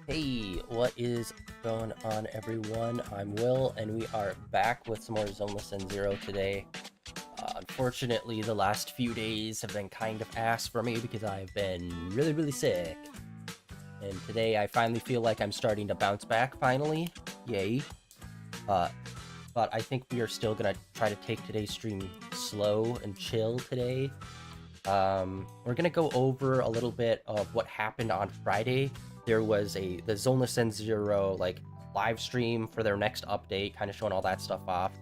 Hey, what is going on, everyone? I'm Will, and we are back with some more Zenless Zone Zero today. Unfortunately, the last few days have been kind of ass for me because I've been really sick. And today I finally feel like I'm starting to bounce back, finally. Yay. But I think we are still gonna try to take today's stream slow and chill today. We're gonna go over a little bit of what happened on Friday. There was the Zenless Zone Zero live stream for their next update, kind of showing all that stuff off,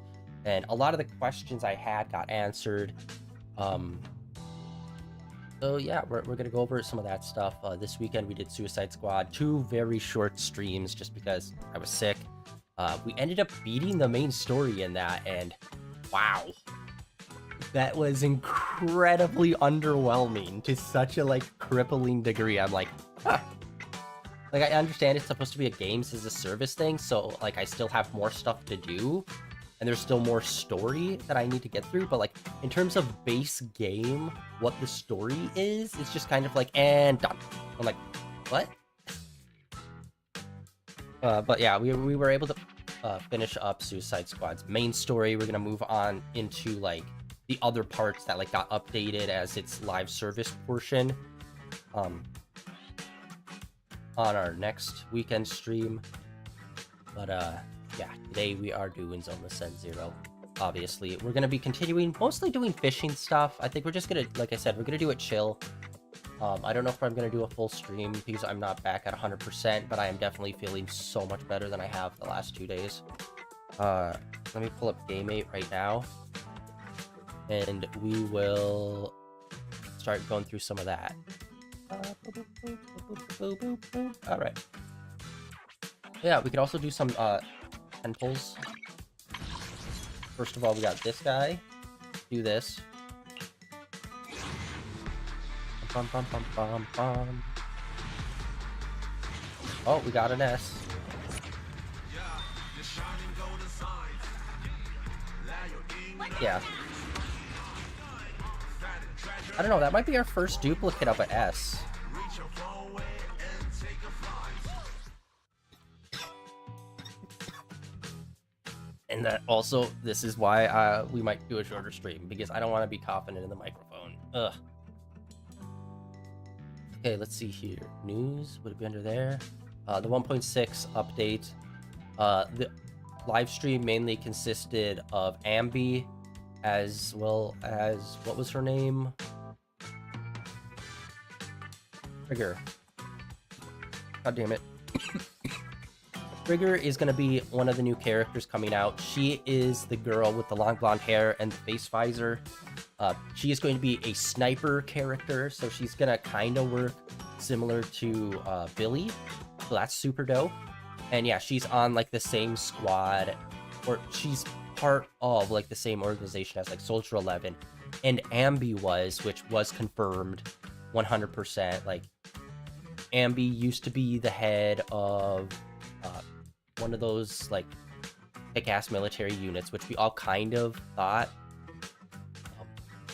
and a lot of the questions I had got answered. So yeah, we're gonna go over some of that stuff. This weekend we did Suicide Squad, 2 very short streams just because I was sick. We ended up beating the main story in that, and wow, that was incredibly underwhelming to such a crippling degree. I'm like, huh. I understand it's supposed to be a games as a service thing, so I still have more stuff to do, and there's still more story that I need to get through, but in terms of base game, what the story is, it's just kind of and done. I'm like, what? But yeah, we were able to finish up Suicide Squad's main story. We're gonna move on into the other parts that got updated as its live service portion on our next weekend stream. But yeah, today we are doing Zenless Zone Zero. Obviously, we're gonna be continuing mostly doing fishing stuff. I think we're just gonna, like I said, we're gonna do it chill. I don't know if I'm gonna do a full stream because I'm not back at 100%, but I am definitely feeling so much better than I have the last 2 days. Let me pull up Game 8 right now, and we will start going through some of that. All right. Yeah, we could also do some 10 pulls. First of all, we got this guy. Do this. Bum, bum, bum, bum, bum. Oh, we got an S. Yeah. I don't know, that might be our first duplicate of an S. And that also, this is why we might do a shorter stream, because I don't want to be coughing into the microphone. Ugh. Okay, let's see here. News, would it be under there? The 1.6 update. The live stream mainly consisted of Ambi, as well as, what was her name? Trigger. God damn it. Trigger is going to be one of the new characters coming out. She is the girl with the long blonde hair and the face visor. She is going to be a sniper character, so she's going to kind of work similar to Billy. So that's super dope. And yeah, she's on the same squad, or she's part of the same organization as Soldier 11. And Ambi was, which was confirmed 100%. Ambi used to be the head of one of those kick-ass military units, which we all kind of thought.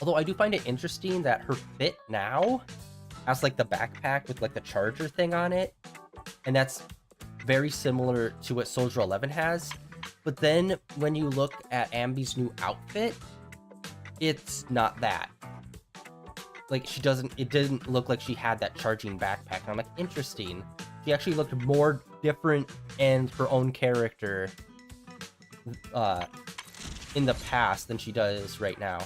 Although I do find it interesting that her fit now has the backpack with the charger thing on it, and that's very similar to what Soldier 11 has. But then when you look at Ambi's new outfit, it's not that. It didn't look like she had that charging backpack. And I'm like, interesting. She actually looked more different and her own character in the past than she does right now.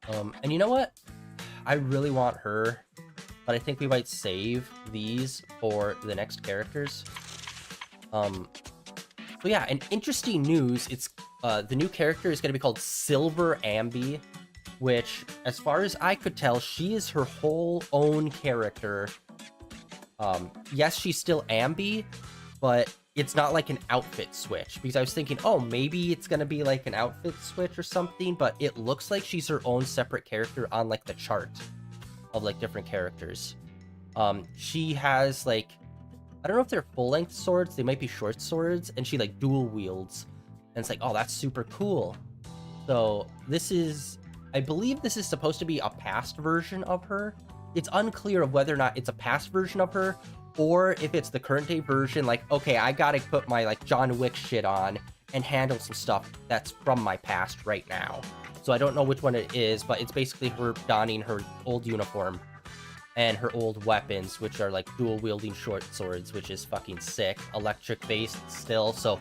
And you know what? I really want her, but I think we might save these for the next characters. So yeah, and interesting news. It's the new character is going to be called Silver Ambi, which, as far as I could tell, she is her whole own character. Yes, she's still Ambi, but it's not an outfit switch, because I was thinking, oh, maybe it's gonna be an outfit switch or something, but it looks like she's her own separate character on the chart of different characters. She has I don't know if they're full-length swords, they might be short swords, and she dual wields, and it's oh, that's super cool. So this is, I believe this is supposed to be a past version of her. It's unclear of whether or not it's a past version of her or if it's the current day version, like, okay, I gotta put my like John Wick shit on and handle some stuff that's from my past right now. So I don't know which one it is, but it's basically her donning her old uniform and her old weapons, which are like dual wielding short swords, which is fucking sick. Electric based still, so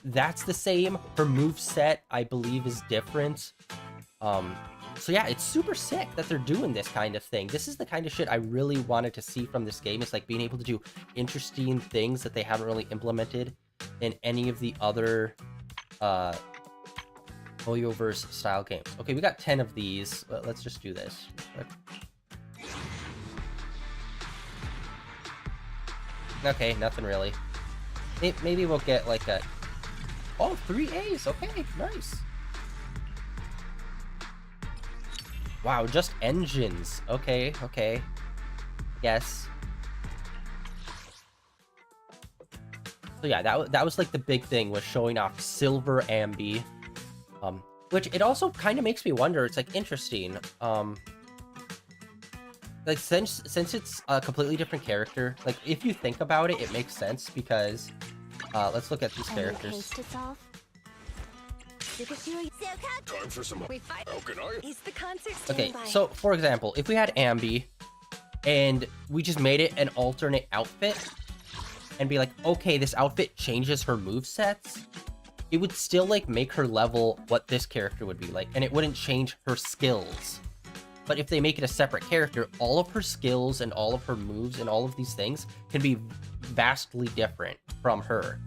that's the same. Her move set, I believe, is different. So yeah, it's super sick that they're doing this kind of thing. This is the kind of shit I really wanted to see from this game. It's like being able to do interesting things that they haven't really implemented in any of the other hoyoverse style games. Okay, we got 10 of these. Let's just do this. Okay, nothing really. Maybe we'll get like a... Oh, 3 A's. Okay, nice. Wow, just engines. Okay, okay. Yes. So yeah, that was like the big thing, was showing off Silver Ambi. Which it also kind of makes me wonder, it's like interesting. Like since it's a completely different character, like if you think about it, it makes sense because let's look at these characters. Time for some. How can I? Is the concert Okay, so for example, if we had Ambi and we just made it an alternate outfit and be like, okay, this outfit changes her movesets, it would still like make her level what this character would be like, and it wouldn't change her skills. But if they make it a separate character, all of her skills and all of her moves and all of these things can be vastly different from her.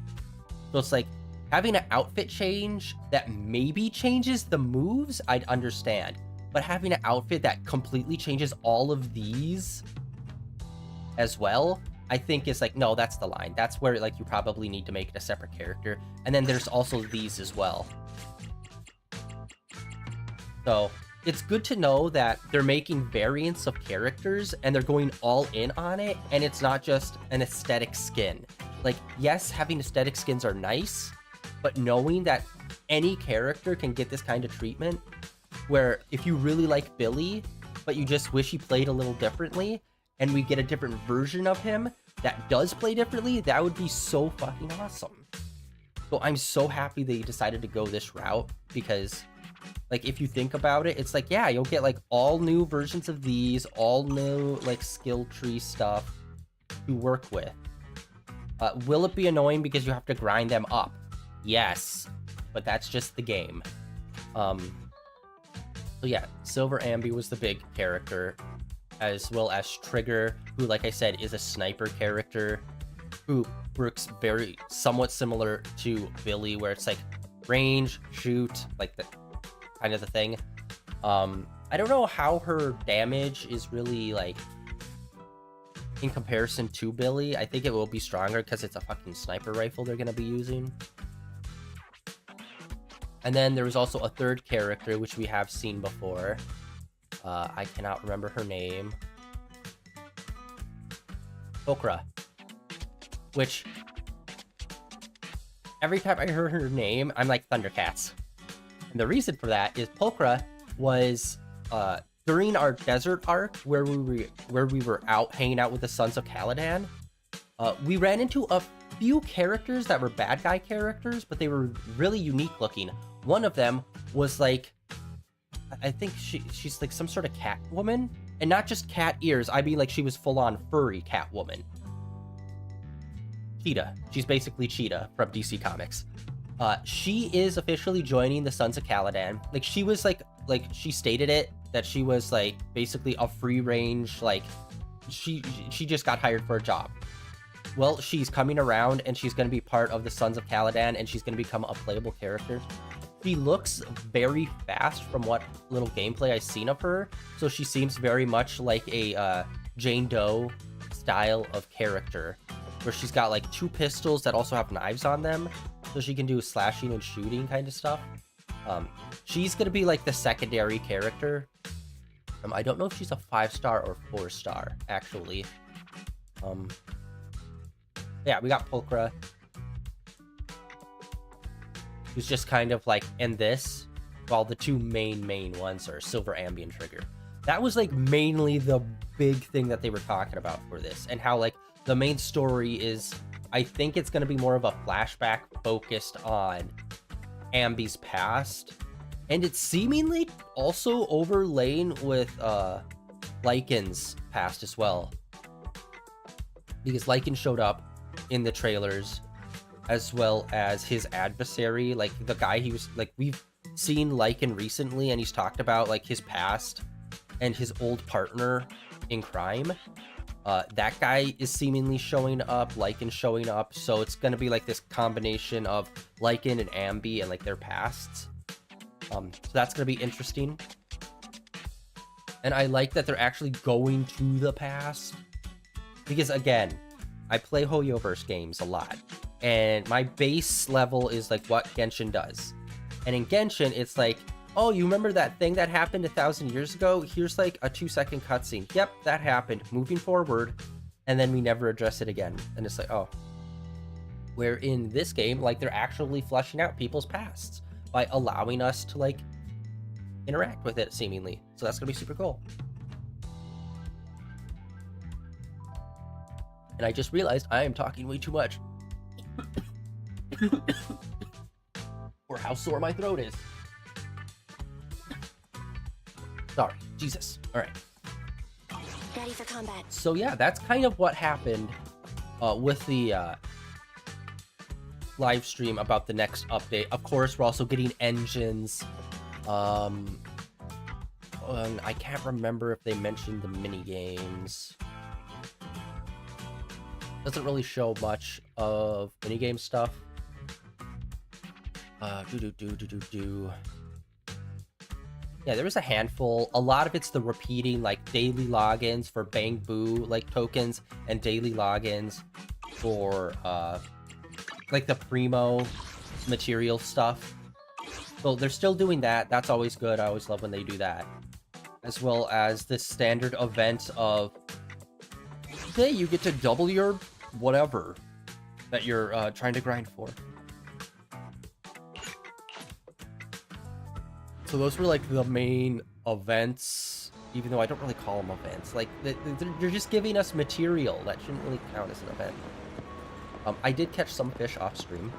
So it's like, having an outfit change that maybe changes the moves, I'd understand. But having an outfit that completely changes all of these as well, I think is like, no, that's the line. That's where like you probably need to make it a separate character. And then there's also these as well. So it's good to know that they're making variants of characters and they're going all in on it. And it's not just an aesthetic skin. Like, yes, having aesthetic skins are nice, but knowing that any character can get this kind of treatment, where if you really like Billy, but you just wish he played a little differently, and we get a different version of him that does play differently, that would be so fucking awesome. So I'm so happy they decided to go this route, because like if you think about it, it's like, yeah, you'll get like all new versions of these, all new like skill tree stuff to work with. Will it be annoying because you have to grind them up? Yes, but that's just the game. So yeah, Silver Ambi was the big character, as well as Trigger, who, like I said, is a sniper character who works very somewhat similar to Billy, where it's like range, shoot, like the kind of the thing. I don't know how her damage is really like in comparison to Billy. I think it will be stronger because it's a fucking sniper rifle they're gonna be using. And then there was also a third character, which we have seen before. I cannot remember her name. Okra. Which, every time I heard her name, I'm like, Thundercats. And the reason for that is Pokra was, during our desert arc, where we were out hanging out with the Sons of Caladan, we ran into a few characters that were bad guy characters, but they were really unique looking. One of them was like, I think she's like some sort of cat woman, and not just cat ears. I mean, like she was full on furry cat woman. Cheetah. She's basically Cheetah from DC Comics. She is officially joining the Sons of Caladan. Like she was like she stated it that she was like basically a free range, like she just got hired for a job. Well, she's coming around and she's going to be part of the Sons of Caladan, and she's going to become a playable character. She looks very fast from what little gameplay I've seen of her, so she seems very much like a Jane Doe style of character, where she's got like 2 pistols that also have knives on them, so she can do slashing and shooting kind of stuff. She's going to be like the secondary character. I don't know if she's a 5-star or 4-star, actually. Yeah, we got Pokra, who's just kind of like in this, while the 2 main ones are Silver Ambi and Trigger. That was like mainly the big thing that they were talking about for this, and how like the main story is, I think it's going to be more of a flashback focused on Ambi's past, and it's seemingly also overlain with Lycan's past as well, because Lycan showed up in the trailers, as well as his adversary, like the guy he was like, we've seen Lycan recently, and he's talked about like his past and his old partner in crime. That guy is seemingly showing up, Lycan showing up, so it's gonna be like this combination of Lycan and Ambi and like their pasts. So that's gonna be interesting. And I like that they're actually going to the past, because again, I play hoyoverse games a lot, and my base level is like what Genshin does. And in Genshin, it's like, oh, you remember that thing that happened 1,000 years ago? Here's like a 2-second cutscene. Yep, that happened. Moving forward, and then we never address it again. And it's like, oh. Where in this game, like, they're actually fleshing out people's pasts by allowing us to like interact with it, seemingly. So that's gonna be super cool. And I just realized I am talking way too much. Or how sore my throat is. Sorry, Jesus. All right. Ready for combat. So yeah, that's kind of what happened with the live stream about the next update. Of course, we're also getting engines. I can't remember if they mentioned the mini games. Doesn't really show much of minigame stuff. Yeah, there was a handful. A lot of it's the repeating, like, daily logins for Bangboos, like, tokens, and daily logins for, like, the Primo material stuff. So they're still doing that. That's always good. I always love when they do that. As well as this standard event of, hey, you get to double your whatever that you're trying to grind for. So those were like the main events, even though I don't really call them events. Like, they're just giving us material. That shouldn't really count as an event. I did catch some fish off stream.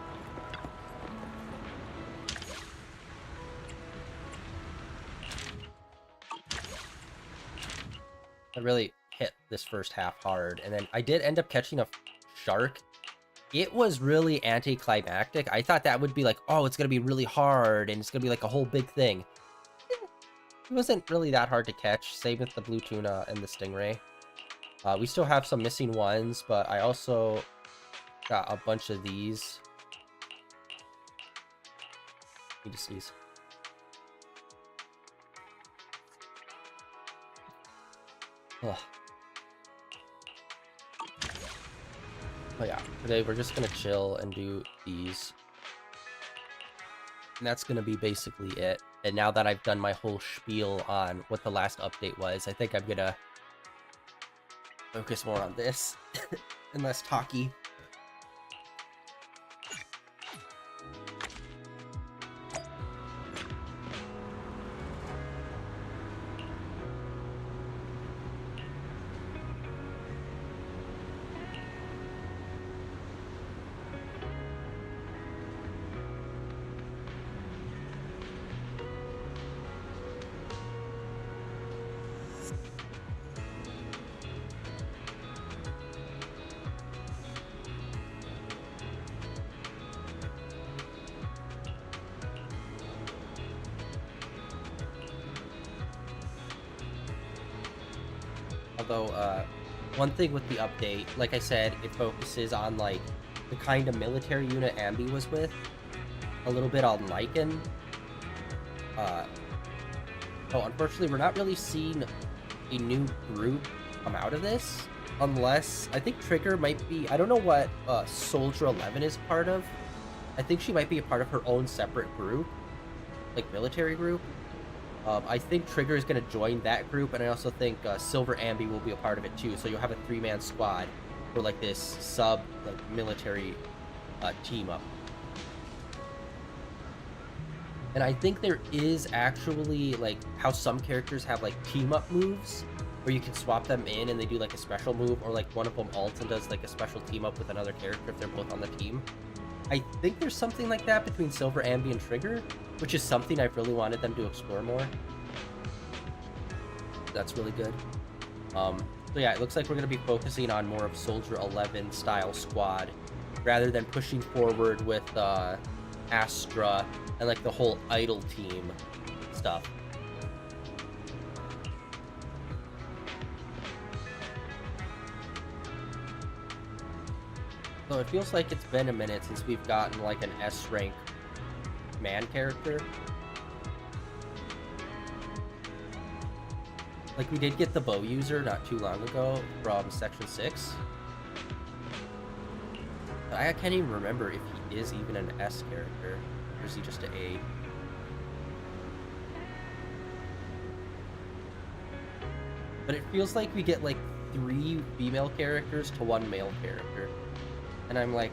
I really hit this first half hard, and then I did end up catching a shark. It was really anticlimactic. I thought that would be like, oh, it's gonna be really hard, and it's gonna be like a whole big thing. It wasn't really that hard to catch. Same with the blue tuna and the stingray. We still have some missing ones, but I also got a bunch of these. Need to sneeze. Ugh. Oh yeah, today we're just gonna chill and do these. And that's gonna be basically it. And now that I've done my whole spiel on what the last update was, I think I'm gonna focus more on this and less talky. Although, one thing with the update, like I said, it focuses on, like, the kind of military unit Ambi was with. A little bit on Lycan. Oh, unfortunately, we're not really seeing a new group come out of this. Unless, I think Trigger might be, I don't know what Soldier 11 is part of. I think she might be a part of her own separate group. Like, military group. I think Trigger is going to join that group, and I also think Silver Ambi will be a part of it too. So you'll have a 3-man squad for like this sub like military team up. And I think there is actually like how some characters have like team up moves. Or you can swap them in and they do like a special move, or like one of them ults and does like a special team up with another character if they're both on the team. I think there's something like that between Silver, Ambi, and Trigger, which is something I've really wanted them to explore more. That's really good. So yeah, it looks like we're going to be focusing on more of Soldier 11 style squad, rather than pushing forward with Astra and like the whole idle team stuff. So it feels like it's been a minute since we've gotten like an S rank man character. Like we did get the bow user not too long ago from Section 6. But I can't even remember if he is even an S character, or is he just an A? But it feels like we get like 3 female characters to 1 male character. And I'm like,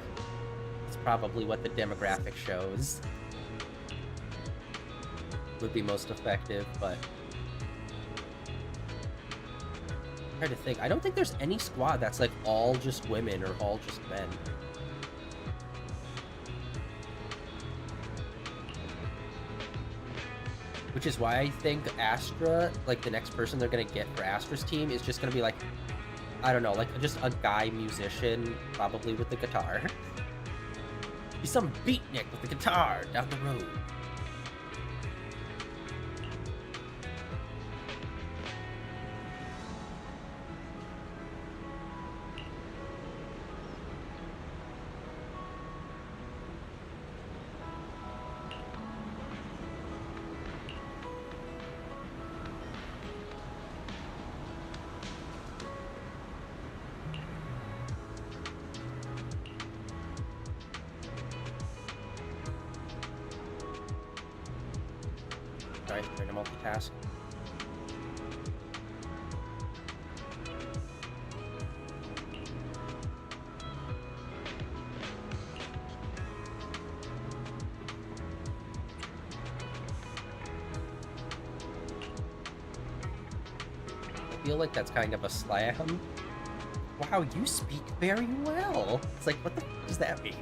it's probably what the demographic shows would be most effective, but I'm trying to think. I don't think there's any squad that's like all just women or all just men. Which is why I think Astra, like the next person they're gonna get for Astra's team, is just gonna be like, I don't know, like just a guy musician, probably with the guitar. Be some beatnik with the guitar down the road. Sorry, trying to multitask. I feel like that's kind of a slam. Wow, you speak very well. It's like, what the f does that mean?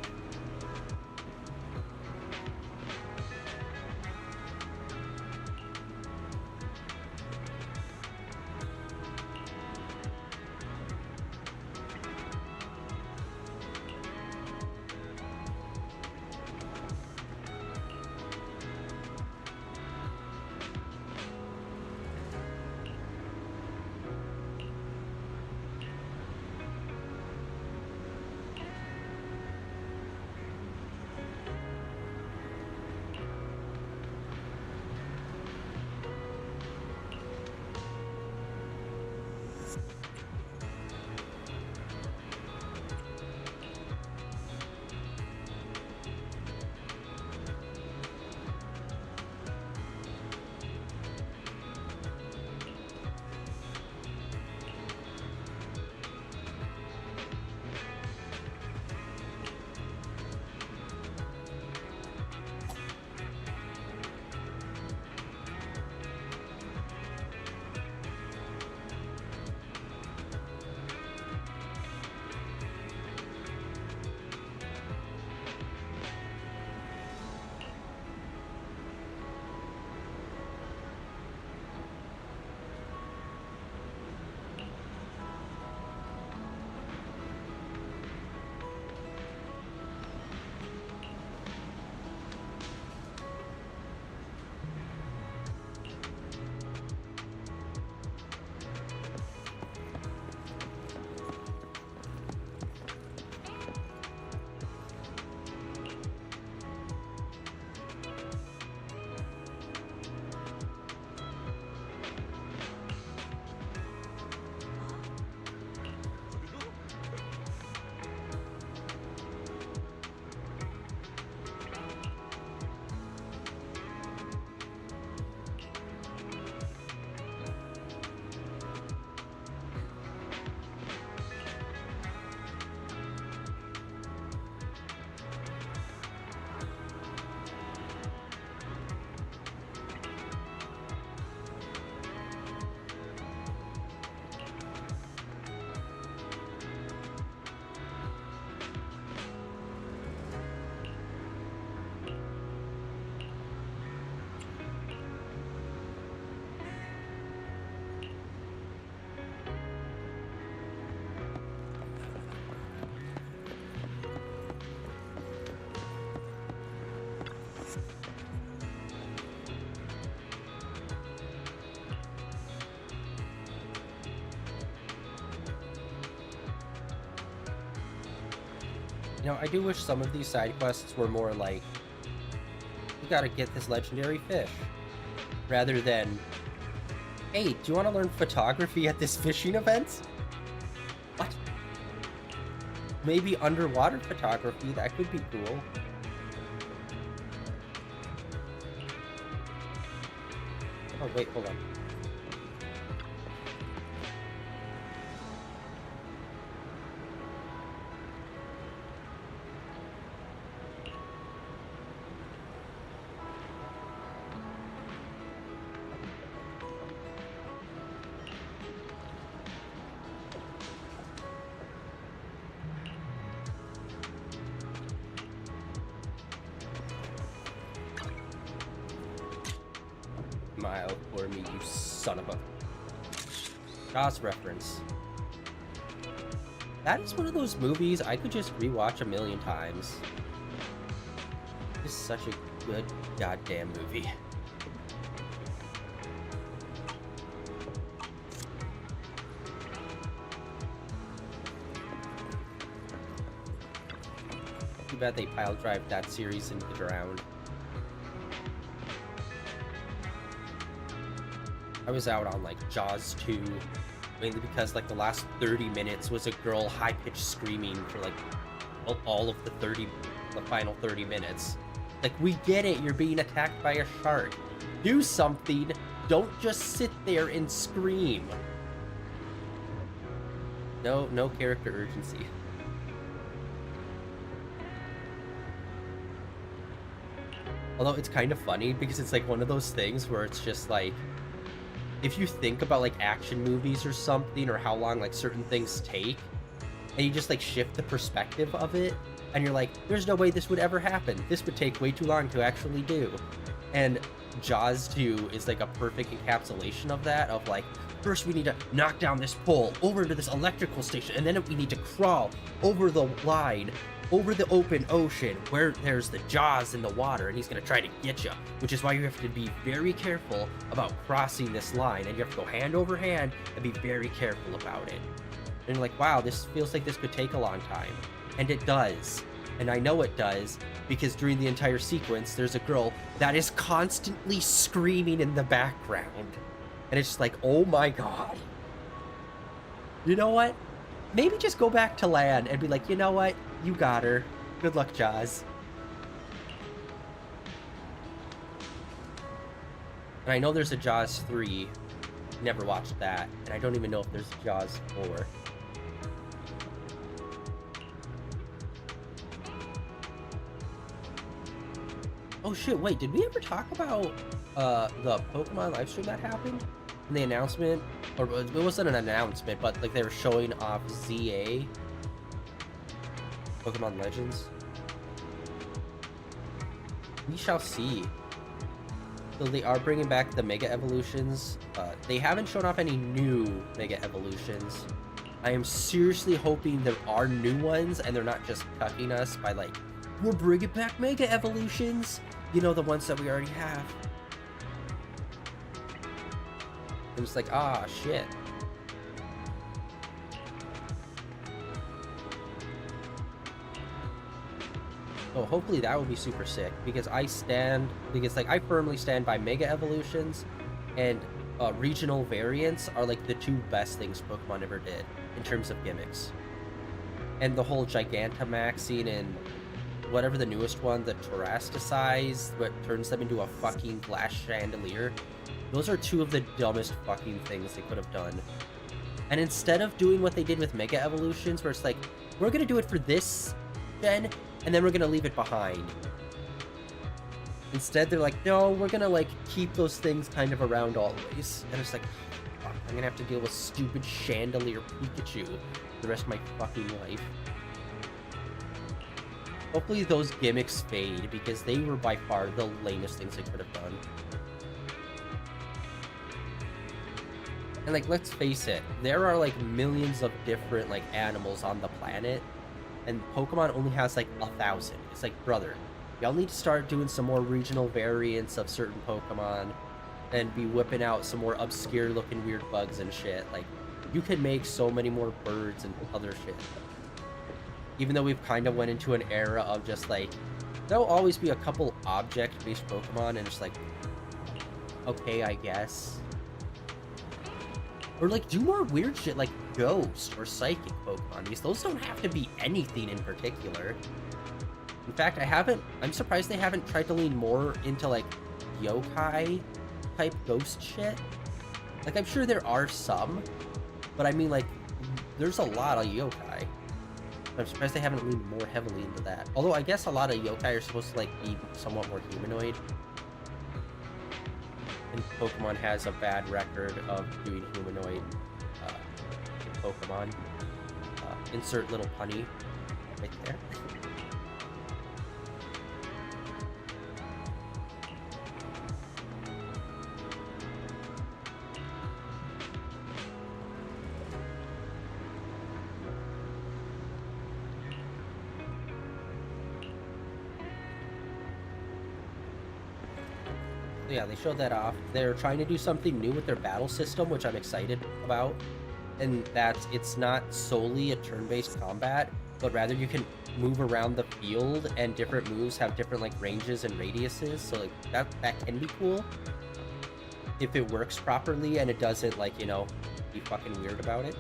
You know, I do wish some of these side quests were more like, you gotta get this legendary fish, rather than, hey, do you want to learn photography at this fishing event? What? Maybe underwater photography, that could be cool. Oh, wait, hold on. Smile for me, you son of a... Jaws reference. That is one of those movies I could just rewatch a million times. It's such a good goddamn movie. Too bad they pile drive that series into the ground. I was out on like Jaws 2, mainly because like the last 30 minutes was a girl high-pitched screaming for like all of the final 30 minutes. Like, we get it, you're being attacked by a shark. Do something, don't just sit there and scream. No character urgency. Although it's kind of funny because it's like one of those things where it's just like, if you think about like action movies or something, or how long like certain things take, and you just like shift the perspective of it, and you're like, there's no way this would ever happen. This would take way too long to actually do. And Jaws 2 is like a perfect encapsulation of that, of like, first we need to knock down this pole over to this electrical station, and then we need to crawl over the line, over the open ocean where there's the Jaws in the water, and he's gonna try to get you, which is why you have to be very careful about crossing this line, and you have to go hand over hand and be very careful about it. And you're like, wow, this feels like this could take a long time. And it does. And I know it does, because during the entire sequence, there's a girl that is constantly screaming in the background. And it's just like, oh my god. You know what? Maybe just go back to land and be like, you know what? You got her. Good luck, Jaws. And I know there's a Jaws 3. Never watched that. And I don't even know if there's a Jaws 4. Oh shit, wait, did we ever talk about the Pokemon livestream that happened? And the announcement? Or it wasn't an announcement, but like they were showing off ZA. Pokemon Legends. We shall see. So they are bringing back the Mega Evolutions. They haven't shown off any new Mega Evolutions. I am seriously hoping there are new ones and they're not just cucking us by like, we're bringing back Mega Evolutions. You know, the ones that we already have. I'm just like, ah, shit. Oh, hopefully that would be super sick, because I firmly stand by Mega Evolutions, and regional variants are like the two best things Pokemon ever did in terms of gimmicks. And the whole Gigantamaxing and whatever the newest one, the Terrasticize, what turns them into a fucking glass chandelier. Those are two of the dumbest fucking things they could have done. And instead of doing what they did with Mega Evolutions, where it's like, we're gonna do it for this gen, and then we're gonna leave it behind. Instead, they're like, no, we're gonna like keep those things kind of around always. And it's like, fuck, I'm gonna have to deal with stupid Chandelier Pikachu the rest of my fucking life. Hopefully those gimmicks fade, because they were by far the lamest things they could have done. And like, let's face it, there are like millions of different like animals on the planet, and Pokemon only has like 1,000. It's like, brother, y'all need to start doing some more regional variants of certain Pokemon and be whipping out some more obscure looking weird bugs and shit. Like, you could make so many more birds and other shit. even though we've kind of went into an era of just like, there'll always be a couple object-based Pokemon, and it's like, okay, I guess. Or like, do more weird shit like Ghost or Psychic Pokemon. Those don't have to be anything in particular. In fact, I'm surprised they haven't tried to lean more into like yokai type ghost shit. Like, I'm sure there are some, but I mean, like, there's a lot of yokai. I'm surprised they haven't leaned more heavily into that. Although I guess a lot of yokai are supposed to like be somewhat more humanoid. And Pokemon has a bad record of doing humanoid Pokemon. Insert little punny right there. Yeah, they showed that off. They're trying to do something new with their battle system, which I'm excited about. And it's not solely a turn-based combat, but rather you can move around the field, and different moves have different like ranges and radiuses. So like that can be cool if it works properly and it doesn't like, you know, be fucking weird about it.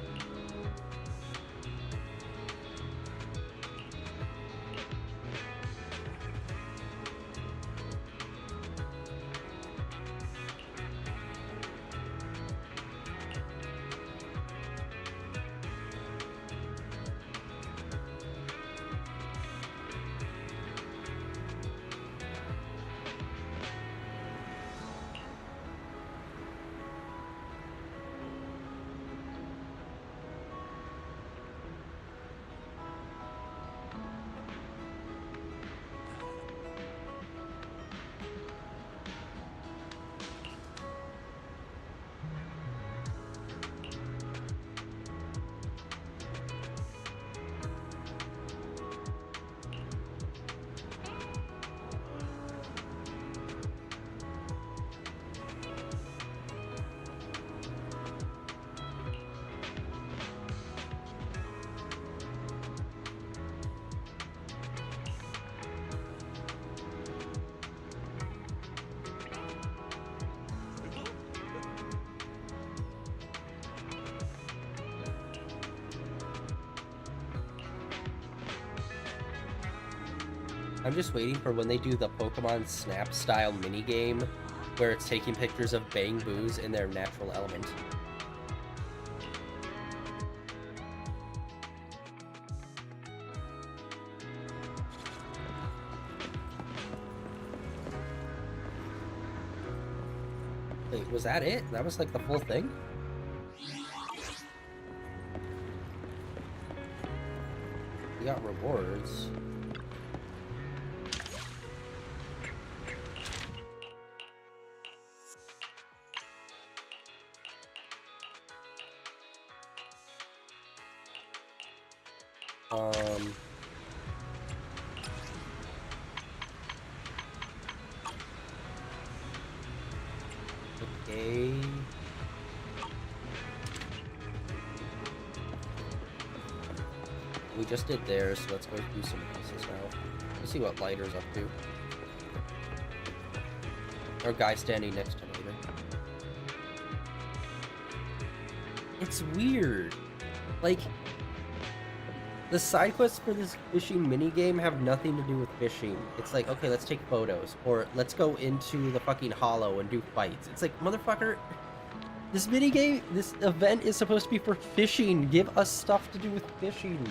I'm just waiting for when they do the Pokemon Snap style minigame where it's taking pictures of Bangboos in their natural element. Wait, was that it? That was like the full thing? We got rewards. Okay. We just did theirs, so let's go do some pieces now. Let's see what Lighter's up to. Or guy standing next to Lighter. It's weird. Like, the side quests for this fishing minigame have nothing to do with fishing. It's like, okay, let's take photos, or let's go into the fucking hollow and do fights. It's like, motherfucker, this minigame, this event is supposed to be for fishing. Give us stuff to do with fishing.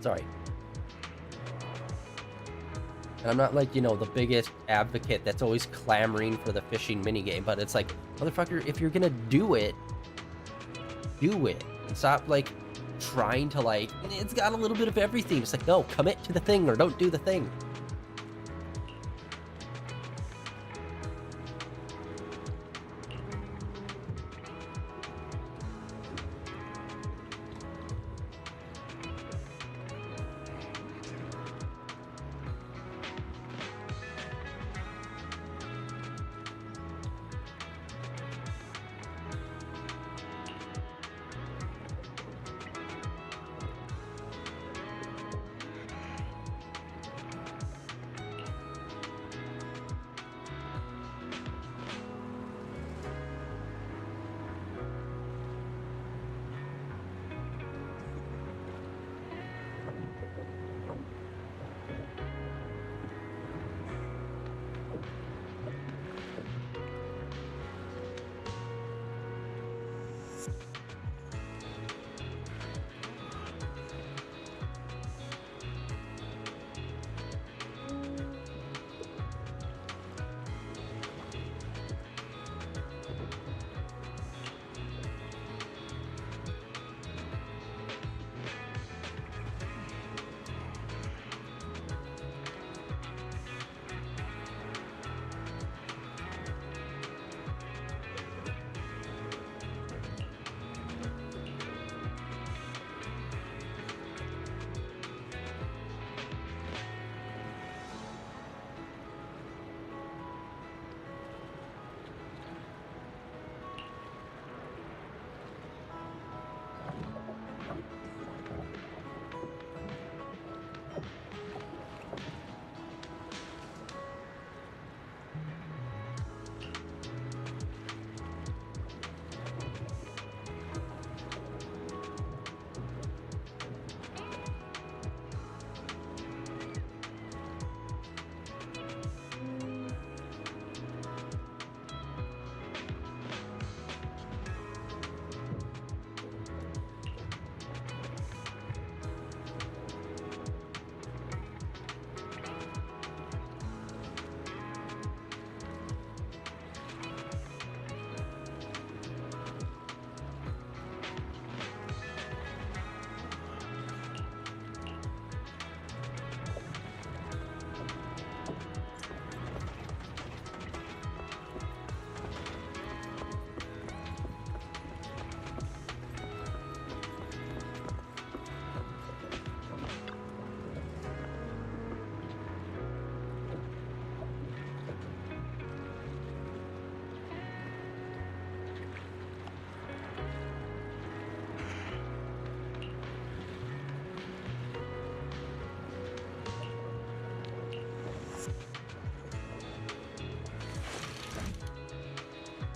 Sorry. And I'm not like, you know, the biggest advocate that's always clamoring for the fishing minigame, but it's like, motherfucker, if you're gonna do it, do it. And stop, like, trying to, like, it's got a little bit of everything. It's like, no, commit to the thing or don't do the thing.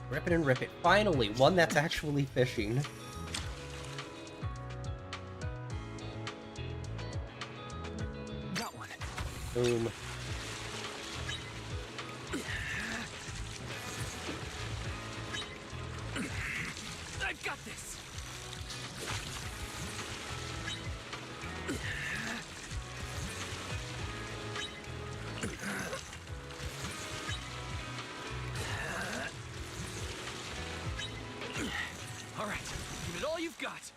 Rip it and rip it. Finally, one that's actually fishing. Got one. Boom. I've got this. All right, give it all you've got.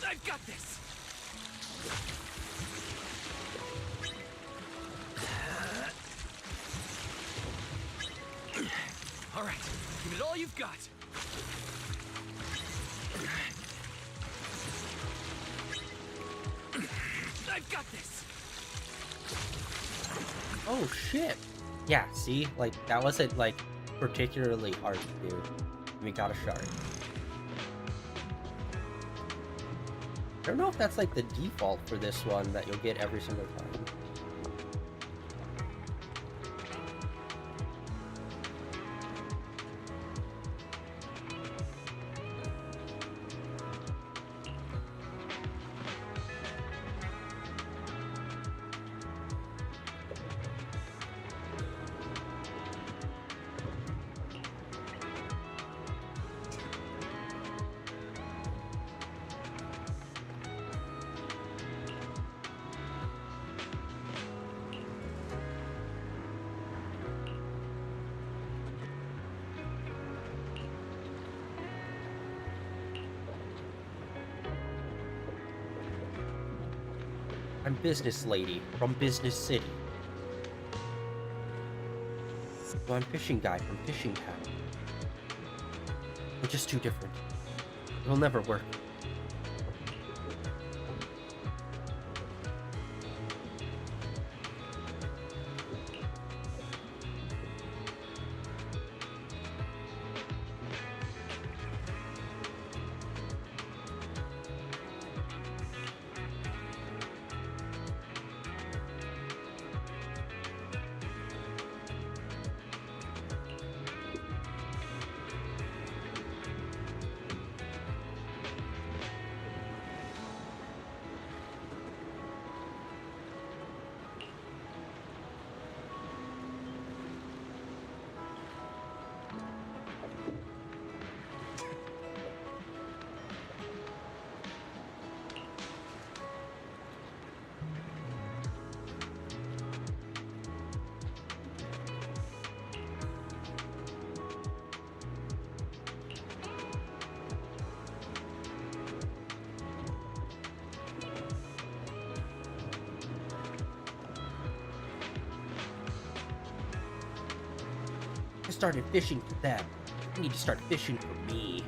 I've got this. All right, give it all you've got. I've got this. Oh shit. Yeah, see? Like, that wasn't, like, particularly hard to do. We got a shark. I don't know if that's, like, the default for this one that you'll get every single time. I'm Business Lady from Business City. So I'm Fishing Guy from Fishing Town. We're just too different. It'll never work. I started fishing for them. I need to start fishing for me.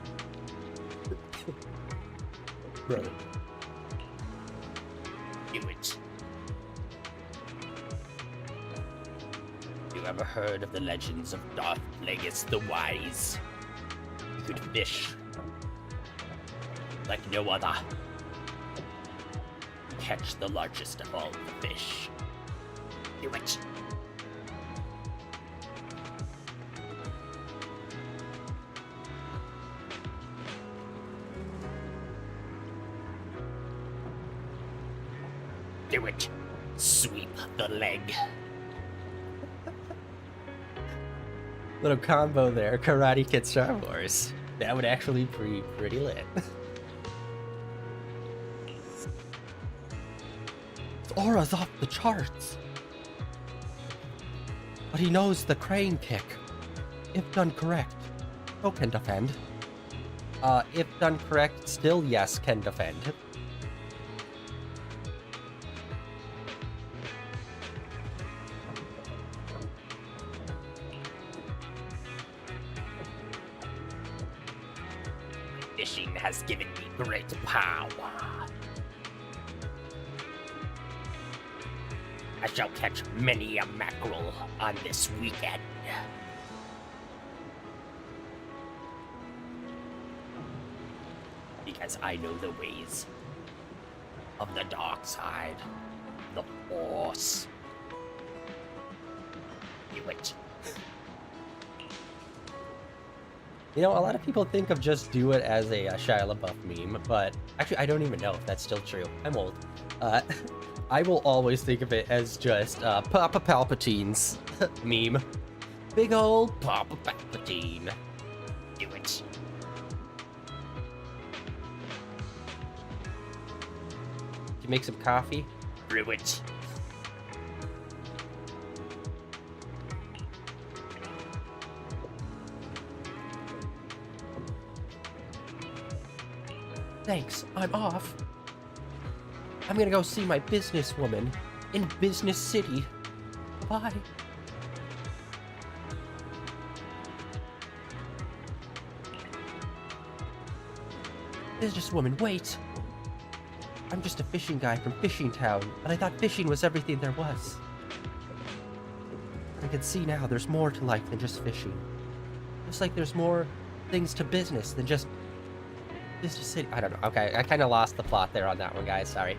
Brother. Do it. You ever heard of the legends of Darth Plagueis the Wise? He could fish like no other. Catch the largest of all the fish. Do it. Do it. Sweep the leg. Little combo there, Karate Kid Star Wars. That would actually be pretty lit. His aura's off the charts. But he knows the crane kick. If done correct, no can defend. If done correct, still yes can defend. Fishing has given me great power. I shall catch many a mackerel on this weekend. Because I know the ways of the dark side. the Force. Do it. You know, a lot of people think of Just Do It as a Shia LaBeouf meme, but actually I don't even know if that's still true. I'm old. I will always think of it as just Papa Palpatine's meme. Big old Papa Palpatine. Do it. You make some coffee? Brew it. Thanks, I'm off. I'm gonna go see my businesswoman in Business City. Bye. Businesswoman, wait! I'm just a fishing guy from Fishing Town, but I thought fishing was everything there was. I can see now there's more to life than just fishing. Just like there's more things to business than just Business City. I don't know. Okay, I kind of lost the plot there on that one, guys. Sorry.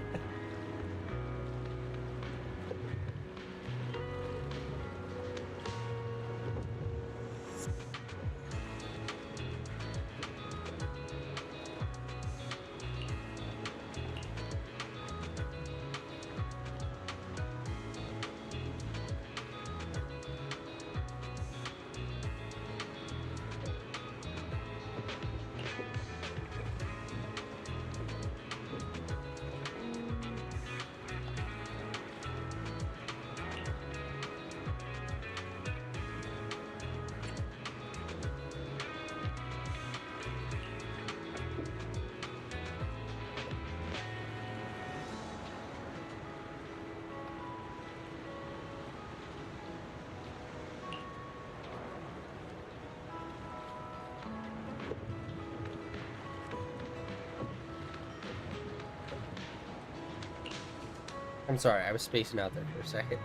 I'm sorry, I was spacing out there for a second.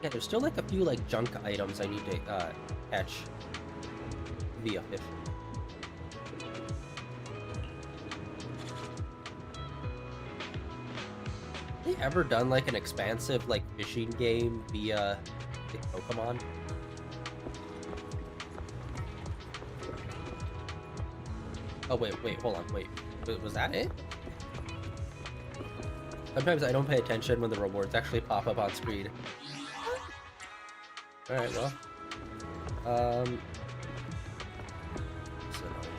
Yeah, there's still like a few like junk items I need to catch via fish. Have they ever done like an expansive like fishing game via like, Pokemon? Oh, wait, hold on, wait. Was that it? Sometimes I don't pay attention when the rewards actually pop up on screen. Alright, well. Alright,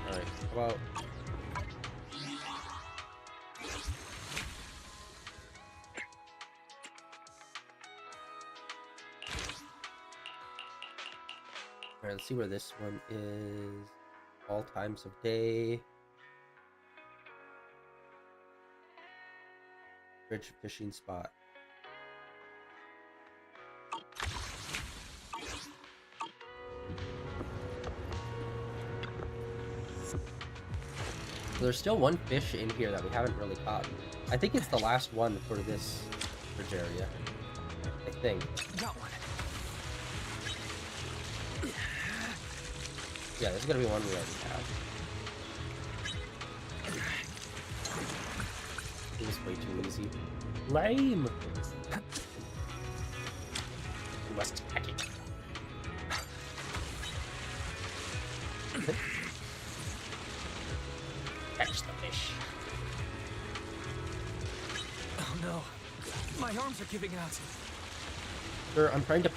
how about... Alright, let's see where this one is. All times of day. Bridge fishing spot. So there's still one fish in here that we haven't really caught. I think it's the last one for this bridge area. I think. Got one. Yeah, this is gonna be one we already have. It was way too easy. Lame! You must hack it. Catch the fish. Oh no. My arms are giving out. Sir, I'm trying to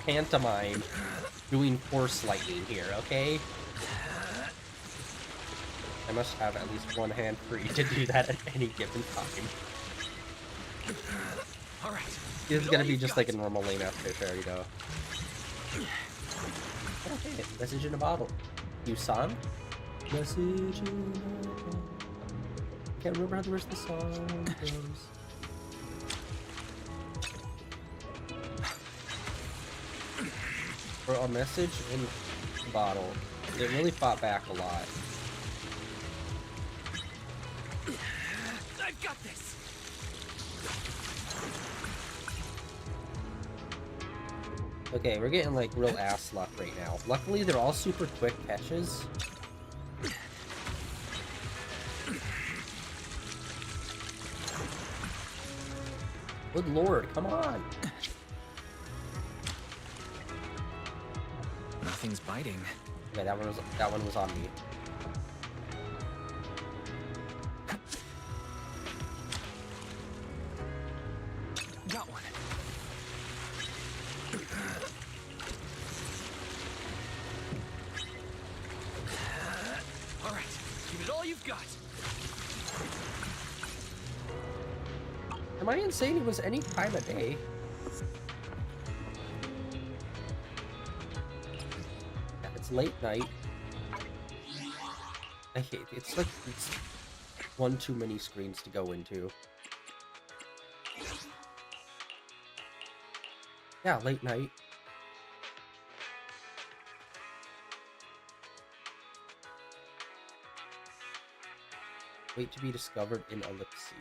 pantomime doing force lightning here, okay? I must have at least one hand free to do that at any given time. Alright. This is gonna be just like a normal lane after fairy though. Okay, message in a bottle. You song? Message in a bottle. Can't remember how the rest of the song goes. For a message in a bottle, it really fought back a lot. I've got this. Okay, we're getting like real ass luck right now. Luckily, they're all super quick catches. Good lord, come on. Nothing's biting. Okay, that one was on me. Got one. All right, give it all you've got. Am I insane? It was any time of day. Yeah, it's late night. I hate it. It's like it's one too many screens to go into. Yeah, late night. Wait to be discovered in Ellipse.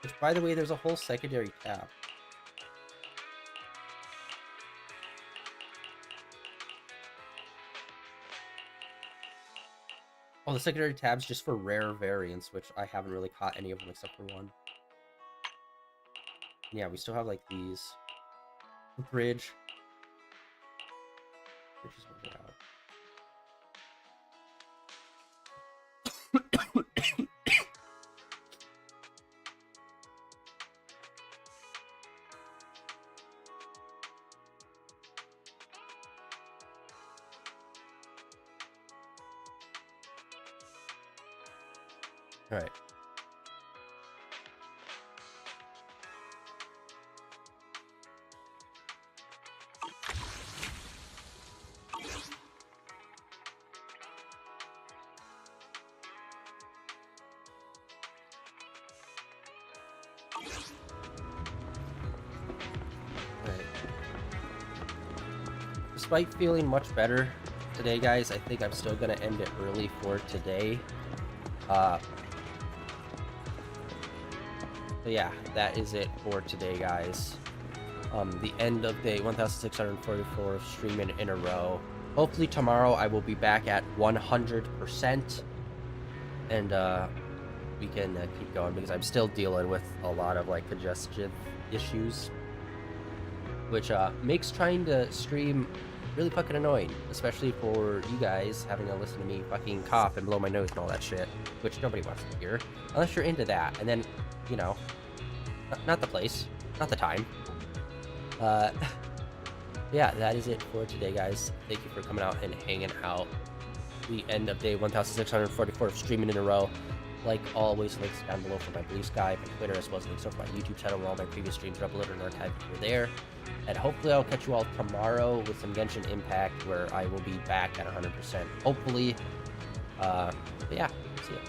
Which, by the way, there's a whole secondary tab. Oh, the secondary tab's just for rare variants, which I haven't really caught any of them except for one. Yeah, we still have like these. Bridge. Bridge is what we're out. All right. Despite feeling much better today, guys, I think I'm still gonna end it early for today. But yeah, that is it for today, guys. The end of day 1644 of streaming in a row. Hopefully tomorrow I will be back at 100%, and we can keep going, because I'm still dealing with a lot of like congestion issues, which makes trying to stream really fucking annoying, especially for you guys having to listen to me fucking cough and blow my nose and all that shit, which nobody wants to hear unless you're into that. And then, you know, not the place, not the time. Yeah, that is it for today, guys. Thank you for coming out and hanging out. The end of day 1644 of streaming in a row. Like always, links down below for my Blue Sky, my Twitter, as well as links over my YouTube channel where all my previous streams are uploaded and archived if you're there. And hopefully I'll catch you all tomorrow with some Genshin Impact, where I will be back at 100%. Hopefully. But yeah, see ya.